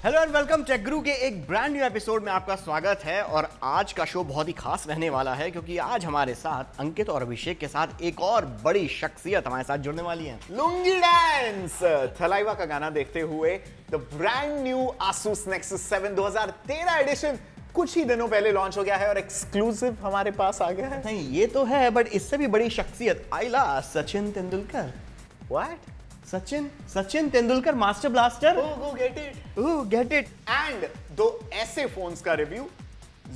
Hello and welcome take गुरु के एक brand new episode में आपका स्वागत है। और आज का शो बहुत ही खास रहने वाला है क्योंकि आज हमारे साथ अंकित और अभिषेक के साथ एक और बड़ी शख्सियत हमारे साथ जुड़ने वाली है। लुंगी डांस थलाइवा का गाना देखते हुए the brand new Asus Nexus 7 2013 edition कुछ ही दिनों पहले लॉन्च हो गया है और एक्सक्लूसिव हमारे पास आ गया है। नहीं ये तो है, बट इससे भी बड़ी शख्सियत आइला Sachin Tendulkar. What? Sachin Tendulkar master blaster. Go get it. And दो ऐसे फोन्स का रिव्यू,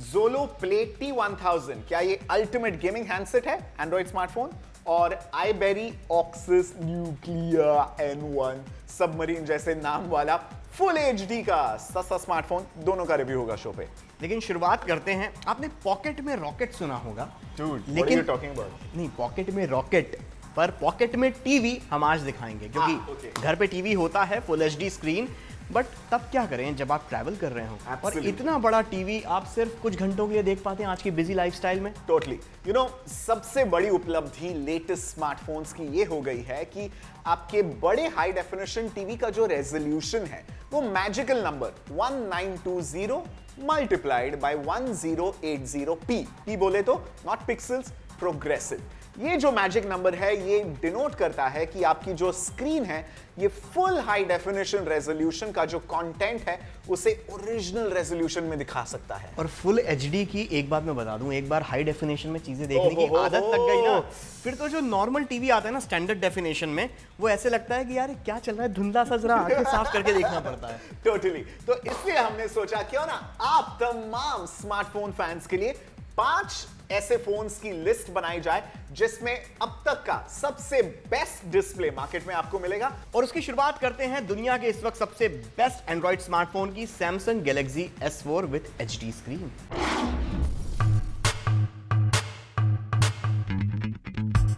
Zolo Play T1000, क्या ये अल्टीमेट गेमिंग हैंडसेट है एंड्रॉइड स्मार्टफोन, और iBerry Oxys Nuclear N1 submarine जैसे नाम वाला फुल HD का सस्ता स्मार्टफोन, दोनों का रिव्यू होगा शो पे। लेकिन शुरुआत करते हैं। आपने पॉकेट में रॉकेट सुना होगा। लेकिन टॉकिंग अबाउट नहीं, पॉकेट में रॉकेट पर पॉकेट में टीवी हम आज दिखाएंगे क्योंकि घर पे टीवी होता है फुल एचडी स्क्रीन, बट तब क्या करें जब आप ट्रैवल कर रहे हो और इतना बड़ा टीवी आप सिर्फ कुछ घंटों के लिए देख पाते हैं आज की बिजी लाइफस्टाइल में। टोटली यू नो, सबसे बड़ी उपलब्धि लेटेस्ट स्मार्टफोन्स की ये हो गई है कि आपके बड़े हाई डेफिनेशन टीवी का जो रेजोल्यूशन है वो magical number 1920 multiplied by 1080p, p बोले तो नॉट पिक्सल्स, प्रोग्रेसिव। ये जो मैजिक नंबर है ये डिनोट करता है कि आपकी जो स्क्रीन है ये फुल हाई डेफिनेशन रेजोल्यूशन का जो कंटेंट है उसे ओरिजिनल रेजोल्यूशन में दिखा सकता है। और फुल एचडी की एक बात मैं बता दूं, एक बार हाई डेफिनेशन में चीजें देखने की आदत लग गई ना, फिर तो जो नॉर्मल टीवी आता है ना स्टैंडर्ड डेफिनेशन में, वो ऐसे लगता है कि यार क्या चल रहा है, धुंधला सा जरा आंखें साफ करके देखना पड़ता है। टोटली। तो इसलिए हमने सोचा क्यों ना आप तमाम स्मार्टफोन फैंस के लिए 5 ऐसे फोन्स की लिस्ट बनाई जाए जिसमें अब तक का सबसे बेस्ट डिस्प्ले मार्केट में आपको मिलेगा। और उसकी शुरुआत करते हैं दुनिया के इस वक्त सबसे बेस्ट एंड्रॉइड स्मार्टफोन की, Samsung Galaxy S4 with HD screen.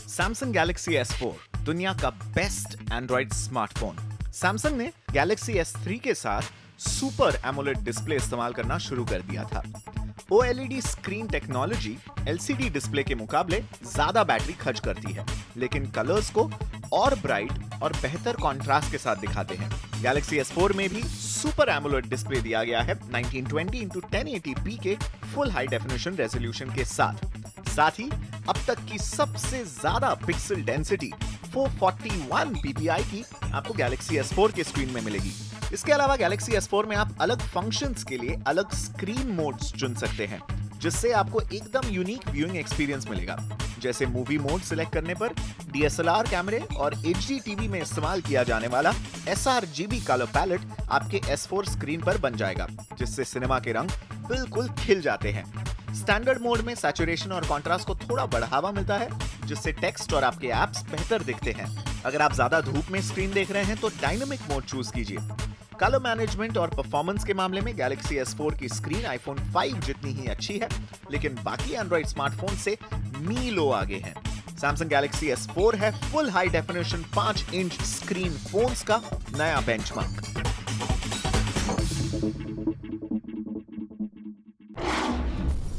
Samsung Galaxy S4 दुनिया का बेस्ट एंड्रॉइड स्मार्टफोन। सैमसंग ने गैलेक्सी S3 के साथ सुपर एमोलेड डिस्प्ले इस्तेमाल करना शुरू कर दिया था। OLED screen technology LCD display के मुकाबले ज्यादा बैटरी खर्च करती है, लेकिन कलर्स को और ब्राइट और बेहतर कॉन्ट्रास्ट के साथ दिखाते हैं। गैलेक्सी S4 में भी सुपर एमोलेड डिस्प्ले दिया गया है 1920x1080p के फुल हाई डेफिनेशन रेजोल्यूशन के साथ ही अब तक की सबसे ज्यादा पिक्सल डेंसिटी 441 ppi की आपको गैलेक्सी S4 के स्क्रीन में मिलेगी। इसके अलावा गैलेक्सी S4 में आप अलग फंक्शंस के लिए अलग स्क्रीन मोड्स चुन सकते हैं, जिससे आपको एकदम यूनिक व्यूइंग एक्सपीरियंस मिलेगा। जैसे मूवी मोड सिलेक्ट करने पर DSLR कैमरे और HD टीवी में इस्तेमाल किया जाने वाला sRGB कलर पैलेट आपके S4 स्क्रीन पर बन जाएगा, जिससे सिनेमा के रंग बिल्कुल खिल जाते हैं। स्टैंडर्ड मोड में सैचुरेशन और कंट्रास्ट को थोड़ा बढ़ावा मिलता है, जिससे टेक्स्ट और आपके एप्स बेहतर दिखते हैं। अगर आप ज्यादा धूप में स्क्रीन देख रहे हैं तो डायनामिक मोड चूज कीजिए। कलर मैनेजमेंट और परफॉर्मेंस के मामले में गैलेक्सी S4 की स्क्रीन iPhone 5 जितनी ही अच्छी है, लेकिन बाकी एंड्रॉइड स्मार्टफोन से मीलों आगे है। सैमसंग गैलेक्सी S4 है full high definition 5 inch screen phones का नया बेंचमार्क।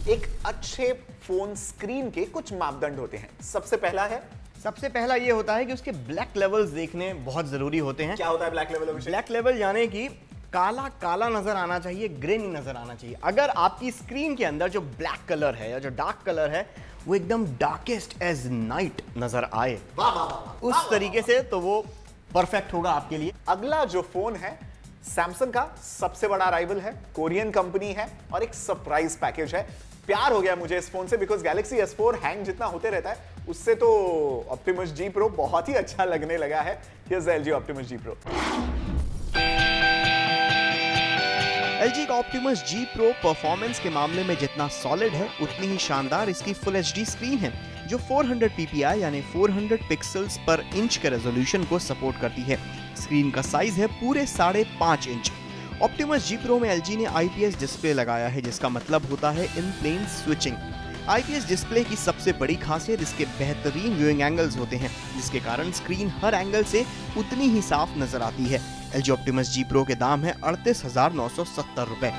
एक अच्छे फोन स्क्रीन के कुछ मापदंड होते हैं। सबसे पहला ये होता है कि उसके ब्लैक लेवल्स देखने बहुत जरूरी होते हैं। क्या होता है ब्लैक लेवल? ब्लैक लेवल यानी कि काला काला नजर आना चाहिए, ग्रे नहीं नजर आना चाहिए। अगर आपकी स्क्रीन के अंदर जो ब्लैक कलर है या जो डार्क कलर है वो एकदम डार्केस्ट एज नाइट नजर आए उस तरीके से, तो वो परफेक्ट होगा आपके लिए। अगला जो फोन है सैमसंग का सबसे बड़ा राइवल है, कोरियन कंपनी है और एक सरप्राइज पैकेज है। प्यार हो गया मुझे इस फोन से बिकॉज गैलेक्सी S4 हैंग जितना होते रहता है उससे तो ऑप्टिमस G Pro बहुत ही अच्छा लगने लगा है। Here's the LG Optimus G Pro। LG का Optimus G Pro परफॉर्मेंस के मामले में जितना सॉलिड है उतनी ही शानदार इसकी फुल HD स्क्रीन है, जो 400 ppi यानी 400 पिक्सल्स पर इंच के रेजोल्यूशन को सपोर्ट करती है। स्क्रीन का साइज है पूरे 5.5 इंच। Optimus G Pro में LG ने IPS डिस्प्ले लगाया है, जिसका मतलब होता है इन प्लेन स्विचिंग। IPS डिस्प्ले की सबसे बड़ी खासियत इसके बेहतरीन व्यूइंग एंगल्स होते हैं, जिसके कारण स्क्रीन हर एंगल से उतनी ही साफ नजर आती है। LG Optimus G Pro के दाम है 38,970 रुपए।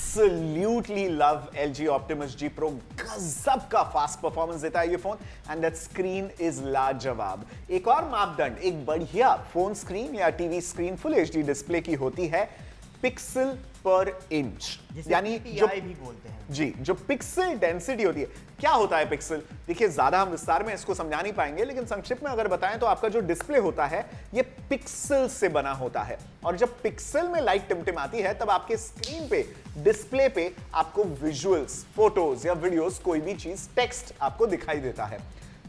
Absolutely love LG Optimus G Pro। गजब का फास्ट परफॉर्मेंस देता है ये phone and that screen is लाजवाब। एक और मापदंड एक बढ़िया फोन स्क्रीन या TV screen full HD display की होती है पिक्सल पर इंच, यानी जो भी बोलते हैं जी, जो पिक्सल डेंसिटी होती है। क्या होता है पिक्सल? देखिए, ज्यादा हम विस्तार में इसको समझा नहीं पाएंगे, लेकिन संक्षिप्त में अगर बताएं तो आपका जो डिस्प्ले होता है ये पिक्सल से बना होता है, और जब पिक्सल में लाइट टिमटिमाती है तब आपके स्क्रीन पे, डिस्प्ले पे आपको विजुअल्स, फोटोज या वीडियोस, कोई भी चीज, टेक्स्ट आपको दिखाई देता है।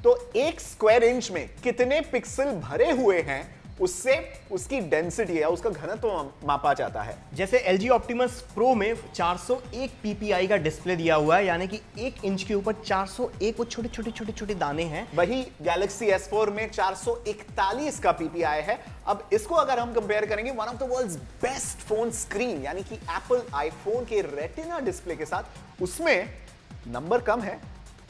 तो 1 स्क्वायर इंच में कितने पिक्सल भरे हुए हैं उससे उसकी डेंसिटी है, उसका घनत्व मापा जाता है। जैसे LG Optimus Pro में 401 ppi का डिस्प्ले दिया हुआ है, यानी कि 1 इंच के ऊपर 401 वो छोटे दाने हैं। वही Galaxy S4 में 441 का ppi है। अब इसको अगर हम कंपेयर करेंगे one of the world's best phone screen यानी कि एप्पल आईफोन के रेटिना डिस्प्ले के साथ, उसमें नंबर कम है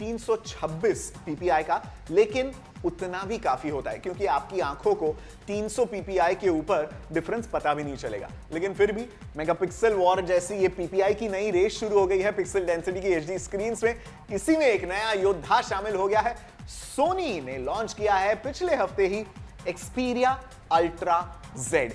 326 ppi का, लेकिन उतना भी काफी होता है क्योंकि आपकी आंखों को 300 ppi के ऊपर डिफरेंस पता भी नहीं चलेगा। लेकिन फिर भी मेगापिक्सल वॉर जैसी ये ppi की नई रेस शुरू हो गई है पिक्सल डेंसिटी की HD स्क्रीन्स में। इसी में एक नया योद्धा शामिल हो गया है। सोनी ने लॉन्च किया है पिछले हफ्ते ही Xperia Ultra Z।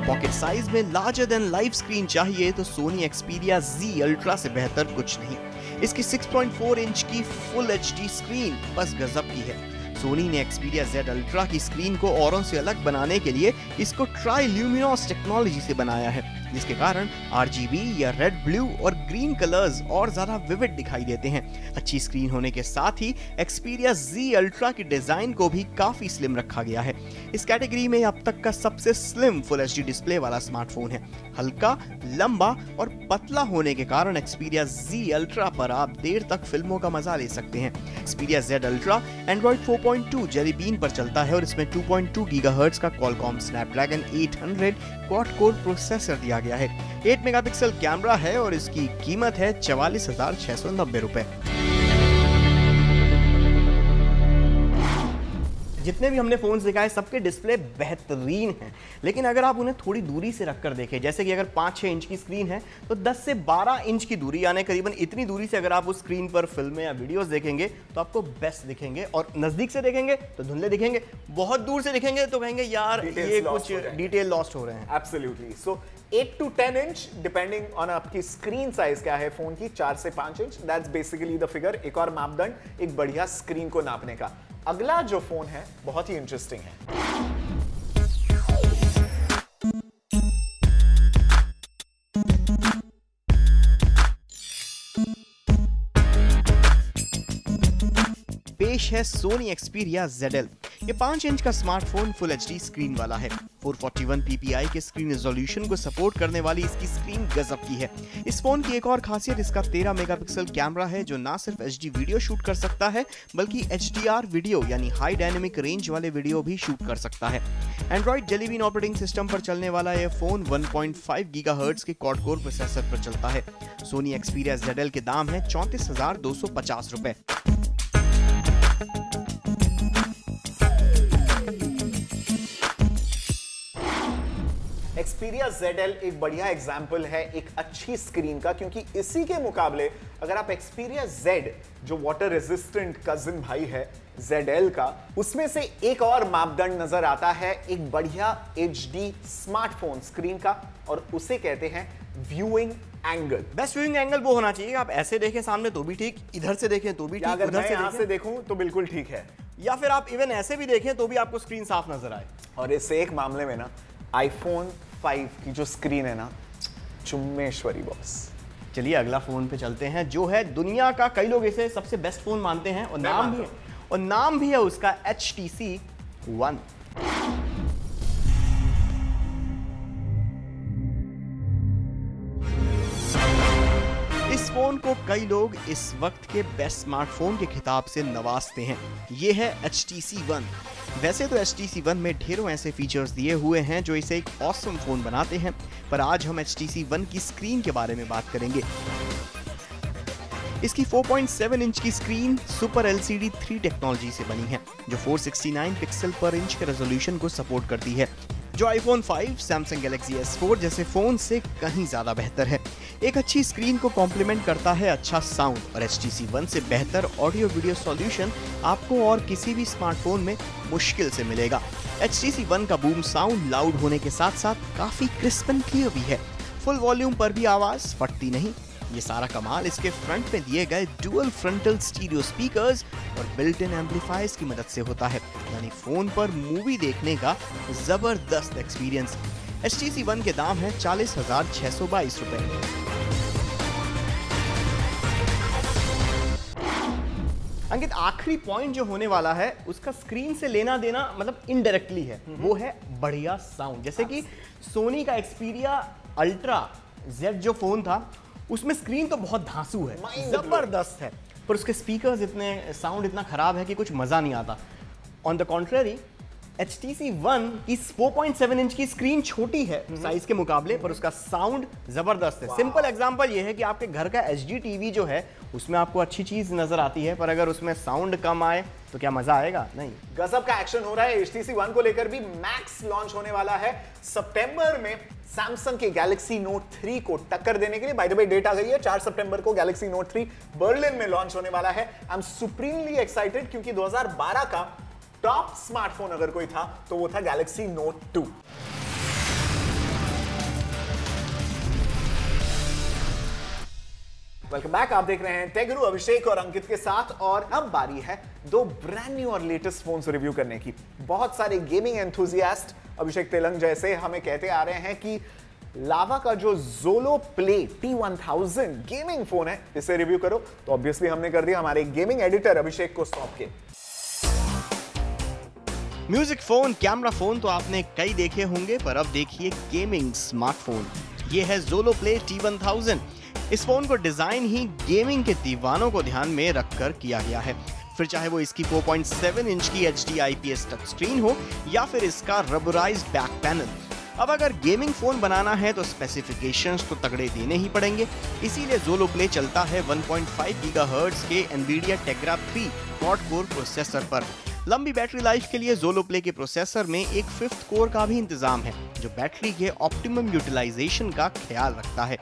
Pocket size में लार्जर देन लाइफ स्क्रीन चाहिए तो सोनी Xperia Z Ultra से बेहतर कुछ नहीं। इसकी 6.4 इंच की फुल HD स्क्रीन बस गजब की है। सोनी ने Xperia Z Ultra की स्क्रीन को औरों से अलग बनाने के लिए इसको ट्राइल्यूमिनोस टेक्नोलॉजी से बनाया है, जिसके कारण RGB या रेड, ब्लू और ग्रीन कलर्स और ज्यादा विविड दिखाई देते हैं। अच्छी स्क्रीन होने के साथ ही Xperia Z Ultra की डिजाइन को भी काफी स्लिम रखा गया है। इस कैटेगरी में अब तक का सबसे स्लिम फुल HD डिस्प्ले वाला स्मार्टफोन है। हल्का, लंबा और पतला होने के कारण Xperia Z Ultra पर आप देर तक फिल्मों का मजा ले सकते हैं। Xperia Z Ultra Android 4.2 Jelly Bean पर चलता है और इसमें 2.2 गीगाहर्ट्ज का Qualcomm Snapdragon 800 quad core processor दिया गया है। 8 मेगापिक्सल कैमरा है और इसकी कीमत है 44,690 रुपए। जितने भी हमने फोन्स दिखाए सबके डिस्प्ले बेहतरीन हैं, लेकिन अगर आप उन्हें थोड़ी दूरी से रखकर देखें, जैसे कि अगर 5-6 इंच की स्क्रीन है तो 10 से 12 इंच की दूरी, यानी करीबन इतनी दूरी से अगर आप उस स्क्रीन पर फिल्में या वीडियोस देखेंगे तो आपको बेस्ट दिखेंगे, और नजदीक से देखेंगे तो धुंधले दिखेंगे, बहुत दूर से दिखेंगे तो कहेंगे यार ये कुछ डिटेल लॉस्ट हो रहे हैं। Absolutely. So 8 to 10 inch depending on आपकी स्क्रीन साइज क्या है फोन की, 4 से 5 inch, that's basically the figure. एक और मापदंड एक बढ़िया स्क्रीन को नापने का। अगला जो फोन है बहुत ही इंटरेस्टिंग है। पेश है सोनी Xperia ZL। ये 5 इंच का स्मार्टफोन फुल HD स्क्रीन वाला है। 441 ppi के स्क्रीन रिजोल्यूशन को सपोर्ट करने वाली इसकी स्क्रीन गजब की है। इस फोन की एक और खासियत इसका 13 मेगापिक्सल कैमरा है, जो ना सिर्फ HD वीडियो शूट कर सकता है बल्कि HDR वीडियो यानी हाई डायनेमिक रेंज वाले वीडियो भी शूट कर सकता है। Android Jelly Bean operating system पर चलने वाला यह फोन 1.5 गीगाहर्ट्ज के क्वाड कोर प्रोसेसर पर चलता है। सोनी Xperia ZL के दाम है 34,250 रुपए। Xperia ZL एक बढ़िया एग्जाम्पल है एक अच्छी स्क्रीन का, क्योंकि इसी के मुकाबले अगर आप Xperia Z, जो वाटर रेजिस्टेंट कजिन भाई है ZL का, उसमें से एक और मापदंड नजर आता है एक बढ़िया HD स्मार्टफोन स्क्रीन का, और उसे कहते हैं viewing angle. Best viewing angle वो होना चाहिए आप ऐसे देखें सामने तो भी ठीक, इधर से देखें तो भी ठीक, अगर उधर मैं से यहां से देखूं तो बिल्कुल ठीक है, या फिर आप इवन ऐसे भी देखें तो भी आपको स्क्रीन साफ नजर आए। और इस एक मामले में ना iPhone 5 की जो स्क्रीन है ना, चुम्मेश्वरी बॉस। चलिए अगला फोन पे चलते हैं, जो है दुनिया का, कई लोग इसे सबसे बेस्ट फोन मानते हैं, और नाम भी है उसका HTC One। इस फोन को कई लोग इस वक्त के बेस्ट स्मार्टफोन के खिताब से नवाजते हैं। ये है HTC One। वैसे तो HTC One में ढेरों ऐसे फीचर्स दिए हुए हैं जो इसे एक ऑसम फोन बनाते हैं, पर आज हम HTC One की स्क्रीन के बारे में बात करेंगे। इसकी 4.7 इंच की स्क्रीन सुपर LCD 3 टेक्नोलॉजी से बनी है, जो 469 पिक्सल पर इंच के रेजोल्यूशन को सपोर्ट करती है। जो iPhone 5, Samsung Galaxy S4 जैसे फोन से कहीं ज्यादा बेहतर है। एक अच्छी स्क्रीन को कॉम्प्लीमेंट करता है अच्छा साउंड और HTC One से बेहतर ऑडियो वीडियो सॉल्यूशन आपको और किसी भी स्मार्टफोन में मुश्किल से मिलेगा। HTC One का बूम साउंड लाउड होने के साथ साथ काफी क्रिस्प एंड क्लियर भी है। फुल वॉल्यूम पर भी आवाज फटती नहीं। ये सारा कमाल इसके फ्रंट में दिए गए डुअल फ्रंटल स्टीरियो स्पीकर्स और बिल्ट इन एम्पलीफायर्स की मदद से होता है, यानी फोन पर मूवी देखने का जबरदस्त एक्सपीरियंस। HTC One के दाम है 40,622 रुपए। अंकित, आखिरी पॉइंट जो होने वाला है उसका स्क्रीन से लेना देना मतलब इनडायरेक्टली है, वो है बढ़िया साउंड। जैसे कि सोनी का Xperia Ultra Z जो फोन था उसमें स्क्रीन तो बहुत धांसू है, जबरदस्त है, पर उसके स्पीकर्स इतने साउंड इतना खराब है कि कुछ मजा नहीं आता। On the contrary HTC One की 4.7 इंच की स्क्रीन छोटी है साइज के मुकाबले, पर उसका साउंड जबरदस्त है। सिंपल एग्जांपल ये है कि आपके घर का HD टीवी जो है उसमें आपको अच्छी चीज नजर आती है, पर अगर उसमें साउंड कम आए तो क्या मजा आएगा? नहीं। गजब का एक्शन हो रहा है। HTC One को लेकर भी मैक्स लॉन्च होने वाला है सितंबर में सैमसंग के Galaxy Note 3 को टक्कर देने के लिए। बाय द वे डेट आ गई है, 4 सितंबर को Galaxy Note 3 बर्लिन में लॉन्च होने वाला है। आई एम सुप्रीमली एक्साइटेड क्योंकि 2012 का टॉप स्मार्टफोन अगर कोई था तो वो था Galaxy Note 2। वेलकम बैक, आप देख रहे हैं टेक गुरु अभिषेक और अंकित के साथ, और अब बारी है दो ब्रांड न्यू और लेटेस्ट फोन्स रिव्यू करने की। बहुत सारे गेमिंग एंथुसियास्ट अभिषेक तेलंग जैसे हमें कहते आ रहे हैं कि लावा का जो Zolo Play T1000 gaming phone है इसे रिव्यू करो, तो ऑब्वियसली हमने कर दिया हमारे गेमिंग एडिटर अभिषेक को सौंप के। म्यूजिक फोन, कैमरा फोन तो आपने कई देखे होंगे, पर अब देखिए गेमिंग स्मार्टफोन। ये है Zolo Play T1000। इस फोन को डिजाइन ही गेमिंग के दीवानों को ध्यान में रखकर किया गया है, फिर चाहे वो इसकी 4.7 इंच की HD IPS टच स्क्रीन हो या फिर इसका रबराइज्ड बैक पैनल। अब अगर गेमिंग फोन बनाना है तो स्पेसिफिकेशंस तो तगड़े देने ही पड़ेंगे, इसीलिए Zolo Play चलता है 1.5 गीगाहर्ट्ज के NVIDIA Tegra 3 quad core processor पर। लंबी बैटरी लाइफ के लिए Zolo Play के प्रोसेसर में एक 5th कोर का भी इंतजाम है, जो बैटरी के ऑप्टिमम यूटिलाइजेशन का ख्याल रखता है।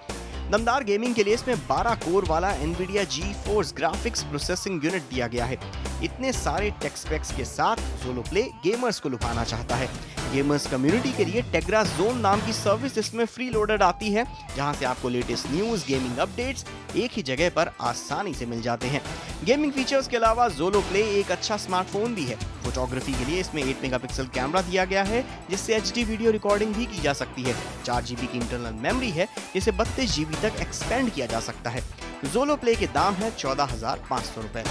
दमदार गेमिंग के लिए इसमें 12 कोर वाला NVIDIA GeForce graphics processing unit दिया गया है। इतने सारे टेक स्पेक्स के साथ Zolo Play गेमर्स को लुभाना चाहता है। गेमर्स कम्युनिटी के लिए Tegra Zone नाम की सर्विस इसमें फ्री लोडेड आती है, जहां से आपको लेटेस्ट न्यूज, गेमिंग अपडेट्स एक ही जगह पर आसानी से मिल जाते हैं। गेमिंग फीचर्स के अलावा Zolo Play एक अच्छा स्मार्टफोन भी है। फोटोग्राफी के लिए इसमें 8 मेगापिक्सल कैमरा दिया गया है, जिससे HD वीडियो रिकॉर्डिंग भी की जा सकती है। 4 GB की इंटरनल मेमोरी है, जिसे 32 GB तक एक्सपेंड किया जा सकता है। Zolo Play के दाम है 14,500 रुपए।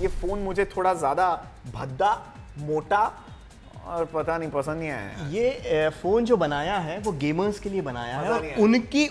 ये फोन मुझे थोड़ा ज्यादा भद्दा, मोटा और पता नहीं पसंद नहीं आया। ये फोन जो बनाया है वो गेमर्स के लिए बनाया है, और उनकी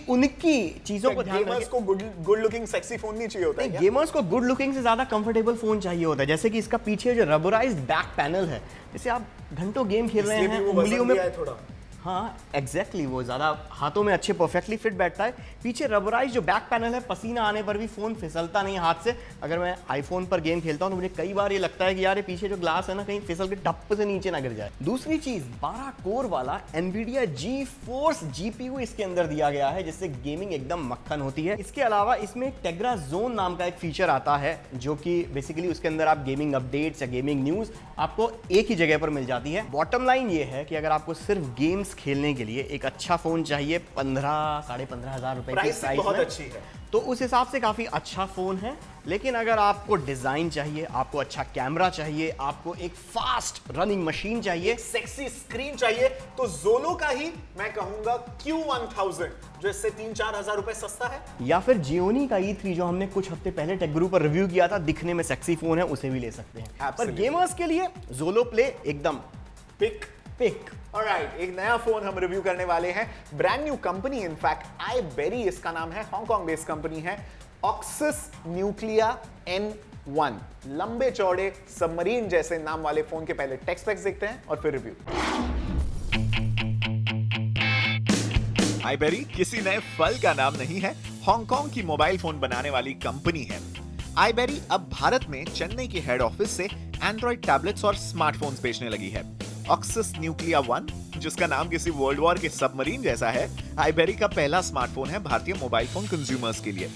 चीजों को ध्यान गेमर्स को गुड लुकिंग सेक्सी फोन नहीं चाहिए होता है। गेमर्स को गुड लुकिंग से ज्यादा कंफर्टेबल फोन चाहिए होता है। जैसे कि इसका पीछे जो रबराइज्ड बैक पैनल है, जैसे आप घंटों गेम खेल रहे हैं, उंगलियों में थोड़ा, हाँ एग्जैक्टली वो ज्यादा हाथों में अच्छे परफेक्टली फिट बैठता है। पीछे रबराइज जो बैक पैनल है, पसीना आने पर भी फोन फिसलता नहीं हाथ से। अगर मैं आईफोन पर गेम खेलता हूँ तो मुझे कई बार ये लगता है कि यार ये पीछे जो ग्लास है ना, कहीं फिसल के टप से नीचे ना गिर जाए। दूसरी चीज, 12 कोर वाला NVIDIA GeForce GPU इसके अंदर दिया गया है, जिससे गेमिंग एकदम मक्खन होती है। इसके अलावा इसमें Tegra Zone नाम का एक फीचर आता है, जो कि बेसिकली उसके अंदर आप गेमिंग अपडेट्स या गेमिंग न्यूज आपको एक ही जगह पर मिल जाती है। बॉटम लाइन ये है कि अगर आपको सिर्फ गेम्स खेलने के लिए एक अच्छा फोन चाहिए 15,500 रुपए की प्राइस बहुत अच्छी है, तो उस हिसाब से काफी अच्छा फोन है। लेकिन अगर आपको डिजाइन चाहिए, आपको अच्छा कैमरा चाहिए, आपको एक फास्ट रनिंग मशीन चाहिए, सेक्सी स्क्रीन चाहिए, तो Zolo का ही मैं कहूंगा Q1000 जो इससे 3-4 हजार रुपए सस्ता है, या फिर Gionee का E3 जो हमने कुछ हफ्ते पहले टेक गुरु पर रिव्यू किया था, दिखने में सेक्सी फोन है, उसे भी ले सकते हैं। पर गेमर्स के लिए Zolo Play एकदम पिक। ऑलराइट, एक नया फोन हम रिव्यू करने वाले हैं, brand new company, in fact iBerry इसका नाम है, हांगकांग बेस्ड कंपनी है। Oxus Nuclea N1, लंबे चौड़े सबमरीन जैसे नाम वाले फोन के पहले टेक स्पेक्स देखते हैं और फिर रिव्यू। iBerry किसी नए फल का नाम नहीं है, हांगकांग की मोबाइल फोन बनाने वाली कंपनी है। iBerry अब भारत में चेन्नई के हेड ऑफिस से एंड्रॉइड टैबलेट्स और स्मार्टफोन्स बेचने लगी है। ऑक्सिस न्यूक्लिया 1, जिसका नाम किसी वर्ल्ड वॉर के सबमरीन जैसा है, आईबेरी का पहला स्मार्टफोन है भारतीय मोबाइल फोन कंज्यूमर्स के लिए।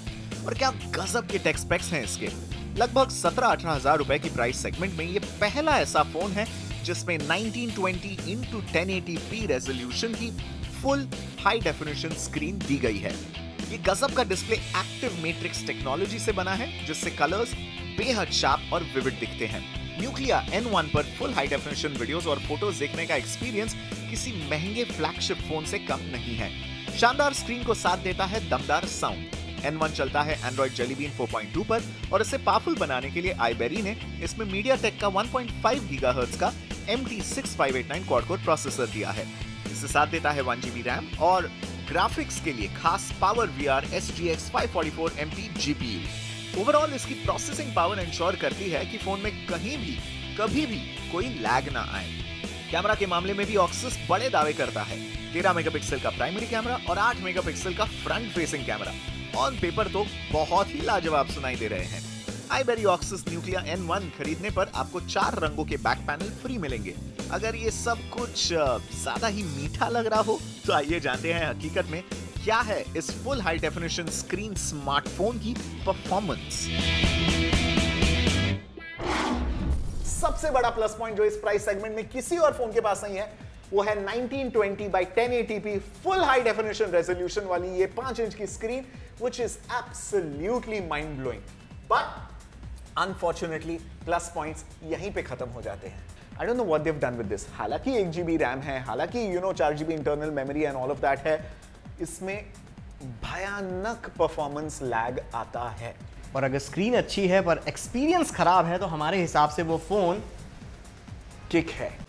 और क्या गजब के टेक स्पेक्स हैं इसके। लगभग 17-18 हजार रुपए की प्राइस सेगमेंट में ये पहला ऐसा फोन है जिसमें 1920x1080p रेजोल्यूशन की फुल हाई डेफिनेशन स्क्रीन दी गई है। ये गजब का डिस्प्ले एक्टिव मैट्रिक्स टेक्नोलॉजी से बना है, जिससे कलर्स बेहद शार्प और विविड दिखते हैं। न्यूक्लिया N1 पर फुल हाई डेफिनेशन वीडियोस और फोटोज देखने का एक्सपीरियंस किसी महंगे फ्लैगशिप फोन से कम नहीं है। शानदार स्क्रीन को साथ देता है दमदार साउंड। N1 चलता है एंड्रॉइड जेली बीन 4.2 पर और इसे पावरफुल बनाने के लिए आईबेरी ने इसमें मीडियाटेक का 1.5 गीगाहर्ट्ज का MT6589 क्वाड कोर प्रोसेसर दिया है। इसे साथ देता है 1GB रैम और ग्राफिक्स के लिए खास power VR SGX 544MP GPU। Overall इसकी प्रोसेसिंग पावर इंश्योर करती है कि फोन में कहीं भी कभी भी कोई लैग ना आए। कैमरा के मामले में भी ऑक्सिस बड़े दावे करता है। 13 मेगापिक्सल का प्राइमरी कैमरा और 8 मेगापिक्सल का front facing camera on paper तो बहुत ही लाजवाब सुनाई दे रहे हैं। आईबेरी ऑक्सिस न्यूक्लिया N1 खरीदने पर आपको 4 रंगों के बैक पैनल फ्री मिलेंगे। अगर ये सब कुछ ज्यादा ही मीठा लग रहा हो तो आइए जानते हैं हकीकत में क्या है इस full high definition screen smartphone की परफॉर्मेंस। सबसे बड़ा प्लस पॉइंट जो इस प्राइस सेगमेंट में किसी और फोन के पास नहीं है वो है 1920x1080p full high definition resolution वाली ये 5 इंच की screen, which is absolutely mind blowing. But unfortunately plus points यहीं पे खत्म हो जाते हैं। I don't know what they've done with this. हालांकि 1GB रैम है, हालांकि 4GB internal memory and all of that है, इसमें भयानक परफॉर्मेंस लैग आता है। और अगर स्क्रीन अच्छी है पर एक्सपीरियंस खराब है तो हमारे हिसाब से वो फोन किक है।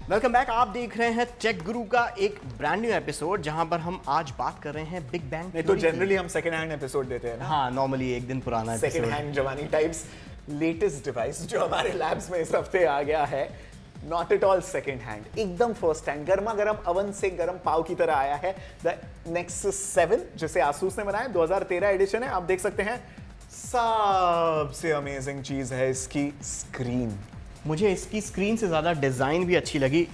Welcome back. आप देख रहे हैं टेक गुरु का एक ब्रांड न्यू एपिसोड जहां पर हम आज बात कर रहे हैं बिग बैंग। नहीं तो जनरली हम सेकंड हैंड एपिसोड देते हैं ना। हाँ, नॉर्मली एक दिन पुराना सेकंड हैंड जवानी टाइप्स। लेटेस्ट डिवाइस जो हमारे लैब्स में इस हफ्ते आ गया है, not at all second hand, एकदम फर्स्ट हैंड, गर्मा गर्म अवन से गर्म पाव की तरह आया है द Nexus 7, जिसे Asus ने बनाया। 2013 एडिशन है। आप देख सकते हैं सबसे अमेजिंग चीज है इसकी स्क्रीन। मुझे इसकी स्क्रीन से ज़्यादा डिज़ाइन भी अच्छी लगी।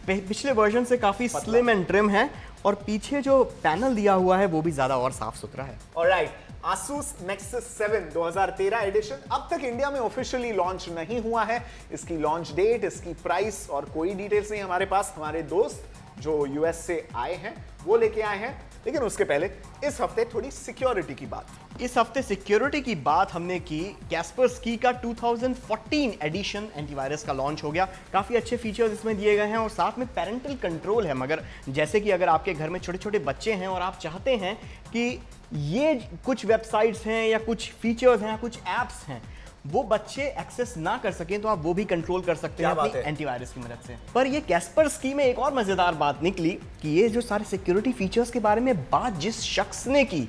पिछले वर्जन से काफ़ी स्लिम एंड ट्रिम है और पीछे जो पैनल दिया हुआ है वो भी ज़्यादा और साफ सुथरा है। ऑलराइट, Asus Nexus 7 2013 एडिशन अब तक इंडिया में ऑफिशियली लॉन्च नहीं हुआ है। इसकी लॉन्च डेट, इसकी प्राइस और कोई डिटेल्स नहीं हमारे पास। हमारे दोस्त जो यूएस से आए हैं वो लेके आए हैं। लेकिन उसके पहले इस हफ्ते थोड़ी सिक्योरिटी की बात। इस हफ्ते सिक्योरिटी की बात हमने की। कैस्परस्की का 2014 एडिशन एंटीवायरस का लॉन्च हो गया। काफ़ी अच्छे फीचर्स इसमें दिए गए हैं और साथ में पेरेंटल कंट्रोल है। मगर जैसे कि अगर आपके घर में छोटे छोटे बच्चे हैं और आप चाहते हैं कि ये कुछ वेबसाइट्स हैं या कुछ फीचर्स हैं या कुछ ऐप्स हैं वो बच्चे एक्सेस ना कर सकें तो आप वो भी कंट्रोल कर सकते हैं अपनी एंटीवायरस की मदद से। पर ये कैस्परस्की में एक और मजेदार बात निकली कि ये जो सारे सिक्योरिटी फीचर्स के बारे में बात जिस शख्स ने की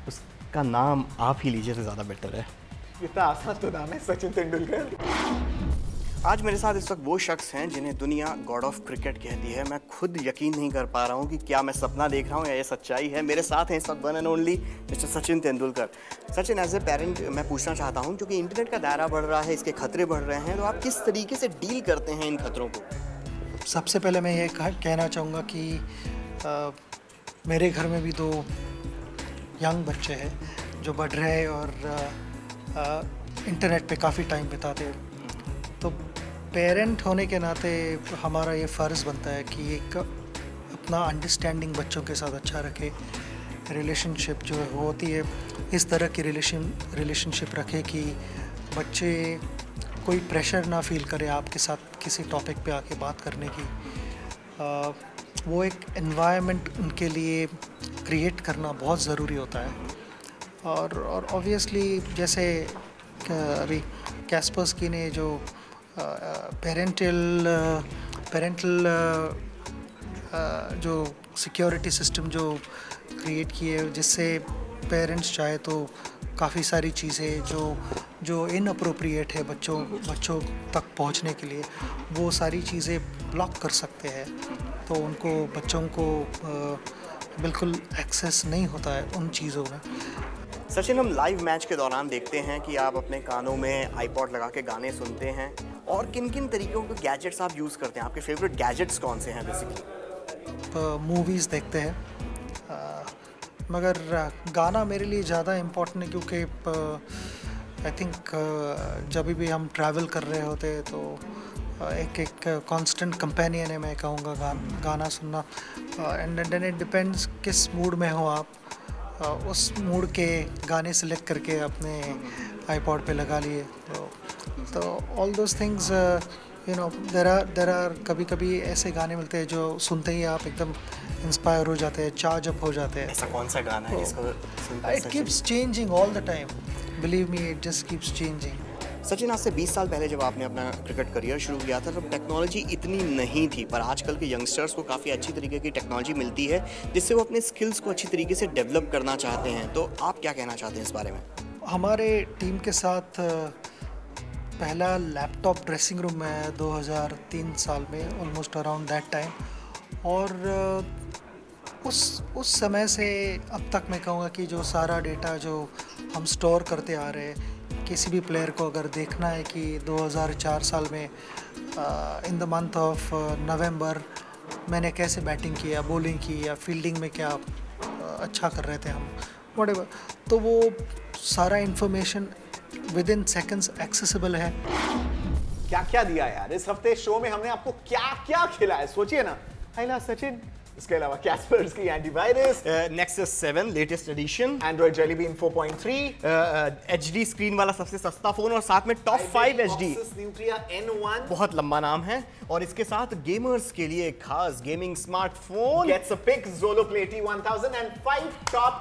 उसका नाम आप ही लीजिए तो ज्यादा बेटर है। इतना आसान तो नाम है, सचिन तेंदुलकर। आज मेरे साथ इस वक्त वो शख्स हैं जिन्हें दुनिया गॉड ऑफ क्रिकेट कहती है। मैं खुद यकीन नहीं कर पा रहा हूँ कि क्या मैं सपना देख रहा हूँ या ये सच्चाई है। मेरे साथ हैं इस वक्त one and only mister Sachin Tendulkar. Sachin, as a parent मैं पूछना चाहता हूँ, क्योंकि इंटरनेट का दायरा बढ़ रहा है, इसके खतरे बढ़ रहे हैं, तो आप किस तरीके से डील करते हैं इन खतरों को? सबसे पहले मैं ये कहना चाहूँगा कि मेरे घर में भी 2 यंग बच्चे हैं जो बढ़ रहे हैं और इंटरनेट पे काफ़ी टाइम बिताते हैं। तो पेरेंट होने के नाते हमारा ये फ़र्ज़ बनता है कि एक अपना अंडरस्टैंडिंग बच्चों के साथ अच्छा रखे। रिलेशनशिप जो होती है इस तरह की रिलेशनशिप रखे कि बच्चे कोई प्रेशर ना फील करे आपके साथ किसी टॉपिक पे आके बात करने की। वो एक एनवायरनमेंट उनके लिए क्रिएट करना बहुत ज़रूरी होता है। और ऑब्वियसली जैसे अभी कैस्परस्की ने जो पेरेंटल जो सिक्योरिटी सिस्टम जो क्रिएट किए, जिससे पेरेंट्स चाहे तो काफ़ी सारी चीज़ें जो इनअप्रोप्रिएट है बच्चों तक पहुंचने के लिए, वो सारी चीज़ें ब्लॉक कर सकते हैं। तो उनको बच्चों को बिल्कुल एक्सेस नहीं होता है उन चीज़ों में। सचिन, हम लाइव मैच के दौरान देखते हैं कि आप अपने कानों में आईपॉड लगा के गाने सुनते हैं, और किन किन तरीकों के गैजेट्स आप यूज़ करते हैं? आपके फेवरेट गैजेट्स कौन से हैं बेसिकली? मूवीज़ देखते हैं, मगर गाना मेरे लिए ज़्यादा इम्पोर्टेंट है, क्योंकि आई थिंक जब भी हम ट्रैवल कर रहे होते हैं तो एक कांस्टेंट कंपेनियन है, मैं कहूँगा गाना सुनना। एंड देन इट डिपेंड्स किस मूड में हो आप, उस मूड के गाने सेलेक्ट करके अपने आईपॉड पे लगा लिए। तो all those things, you know, there are कभी कभी ऐसे गाने मिलते हैं जो सुनते ही आप एकदम इंस्पायर हो जाते हैं, चार्ज अप हो जाते हैं। ऐसा कौन सा गाना है जिसको सुनते हैं? It keeps changing all the time, believe me, it just keeps changing. Sachin, आज से 20 साल पहले जब आपने अपना क्रिकेट करियर शुरू किया था तब टेक्नोलॉजी इतनी नहीं थी, पर आजकल के यंगस्टर्स को काफ़ी अच्छी तरीके की टेक्नोलॉजी मिलती है जिससे वो अपने स्किल्स को अच्छी तरीके से डेवलप करना चाहते हैं। तो आप क्या कहना चाहते हैं इस बारे में? हमारे टीम के साथ पहला लैपटॉप ड्रेसिंग रूम में 2003 साल में, ऑलमोस्ट अराउंड दैट टाइम, और उस समय से अब तक मैं कहूँगा कि जो सारा डेटा जो हम स्टोर करते आ रहे हैं, किसी भी प्लेयर को अगर देखना है कि 2004 साल में in the month of November मैंने कैसे बैटिंग किया, बॉलिंग की, या फील्डिंग में क्या अच्छा कर रहे थे हम, व्हाटएवर, तो वो सारा information with in seconds accessible है। क्या क्या दिया यार इस हफ्ते शो में, हमने आपको क्या क्या खिलाया, सोचिए ना। हाइला सचिन, इसके अलावा Kaspersky antivirus, Nexus 7 latest edition, Android Jelly Bean 4.3, HD screen वाला सबसे सस्ता फोन, और साथ में टॉप 5 HD, न्यूट्रिया N1, बहुत लंबा नाम है, और इसके साथ गेमर्स के लिए खास gaming smartphone, gets a pick Zolo Play T1000 and 5 top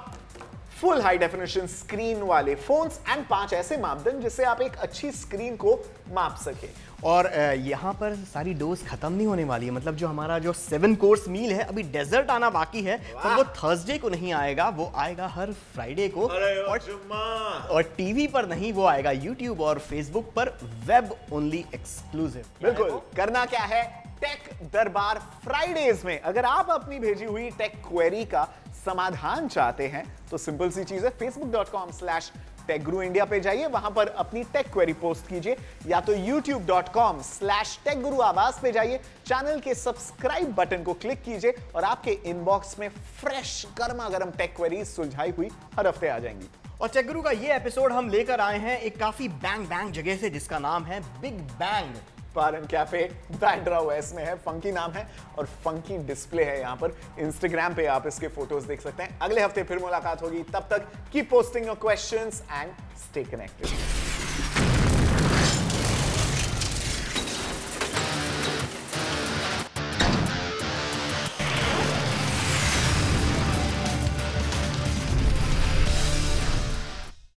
full high definition screen वाले फोन्स एंड 5 ऐसे मापदंड जिससे आप एक अच्छी स्क्रीन को माप सके। और यहाँ पर सारी डोज खत्म नहीं होने वाली है, मतलब जो हमारा जो 7 कोर्स मील है, अभी डेजर्ट आना बाकी है, पर वो थर्सडे को नहीं आएगा, वो आएगा हर फ्राइडे को, और टीवी पर नहीं, वो आएगा यूट्यूब और फेसबुक पर, वेब ओनली एक्सक्लूसिव। बिल्कुल, करना क्या है, टेक दरबार फ्राइडेज में अगर आप अपनी भेजी हुई टेक क्वेरी का समाधान चाहते हैं तो सिंपल सी चीज है, facebook.com/techguru-india पे जाइए, वहां पर अपनी टेक क्वेरी पोस्ट कीजिए, या तो youtube.com/techguru आवाज पे जाइए, चैनल के सब्सक्राइब बटन को क्लिक कीजिए और आपके इनबॉक्स में फ्रेश गर्मा गर्म टेक क्वेरी सुलझाई हुई हर हफ्ते आ जाएंगी। और टेक गुरु का ये एपिसोड हम लेकर आए हैं एक काफी बैंग बैंग जगह से, जिसका नाम है बिग बैंग। पारन कैफे बैंड्रा ओएस में है, फंकी नाम है और फंकी डिस्प्ले है। यहाँ पर इंस्टाग्राम पे आप इसके फोटोज देख सकते हैं। अगले हफ्ते फिर मुलाकात होगी, तब तक keep posting your questions and stay connected.